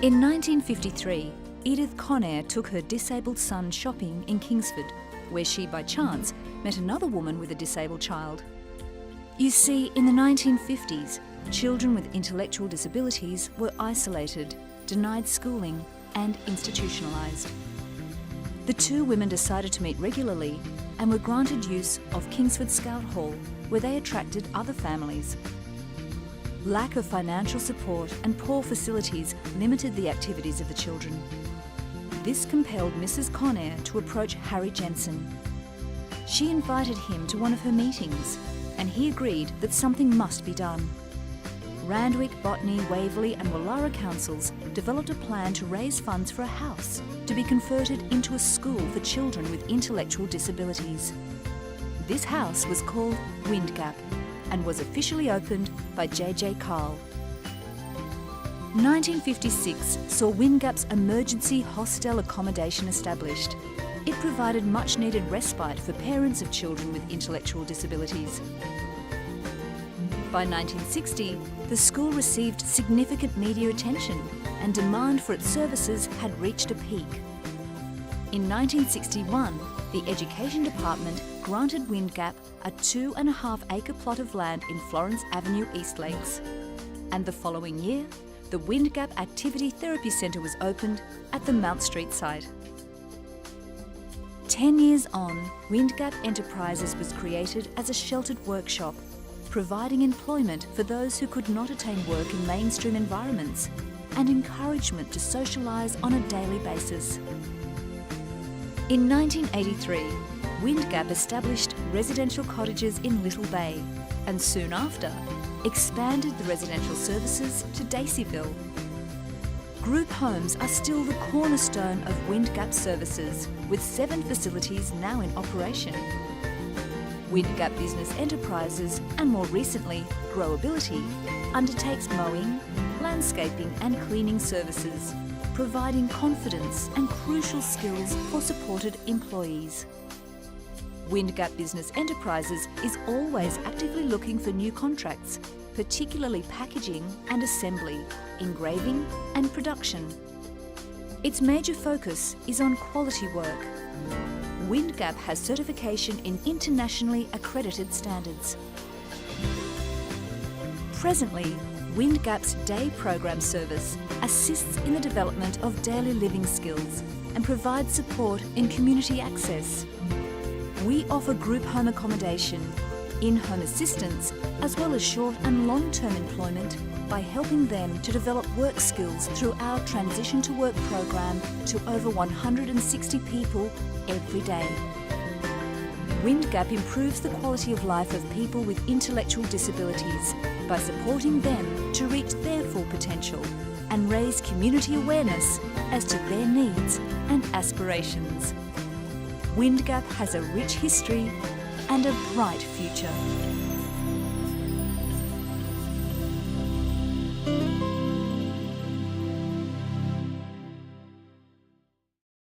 In 1953, Edith Conair took her disabled son shopping in Kingsford, where she, by chance, met another woman with a disabled child. You see, in the 1950s, children with intellectual disabilities were isolated, denied schooling, and institutionalised. The two women decided to meet regularly and were granted use of Kingsford Scout Hall, where they attracted other families. Lack of financial support and poor facilities limited the activities of the children. This compelled Mrs. Conair to approach Harry Jensen. She invited him to one of her meetings, and he agreed that something must be done. Randwick, Botany, Waverley and Wallara councils developed a plan to raise funds for a house to be converted into a school for children with intellectual disabilities. This house was called Windgap and was officially opened by J.J. Carl. 1956 saw Windgap's emergency hostel accommodation established. It provided much-needed respite for parents of children with intellectual disabilities. By 1960, the school received significant media attention and demand for its services had reached a peak. In 1961, the Education Department granted Windgap a 2.5-acre plot of land in Florence Avenue, East Lakes. And the following year, the Windgap Activity Therapy Centre was opened at the Mount Street site. 10 years on, Windgap Enterprises was created as a sheltered workshop, providing employment for those who could not attain work in mainstream environments and encouragement to socialise on a daily basis. In 1983, Windgap established residential cottages in Little Bay and soon after expanded the residential services to Daceyville. Group homes are still the cornerstone of Windgap services, with 7 facilities now in operation. Windgap Business Enterprises, and more recently, Growability, undertakes mowing, landscaping and cleaning services, providing confidence and crucial skills for supported employees. Windgap Business Enterprises is always actively looking for new contracts, particularly packaging and assembly, engraving and production. Its major focus is on quality work. Windgap has certification in internationally accredited standards. Presently, Windgap's day program service assists in the development of daily living skills and provides support in community access. We offer group home accommodation, in-home assistance, as well as short and long-term employment by helping them to develop work skills through our Transition to Work program to over 160 people every day. Windgap improves the quality of life of people with intellectual disabilities by supporting them to reach their full potential and raise community awareness as to their needs and aspirations. Windgap has a rich history and a bright future.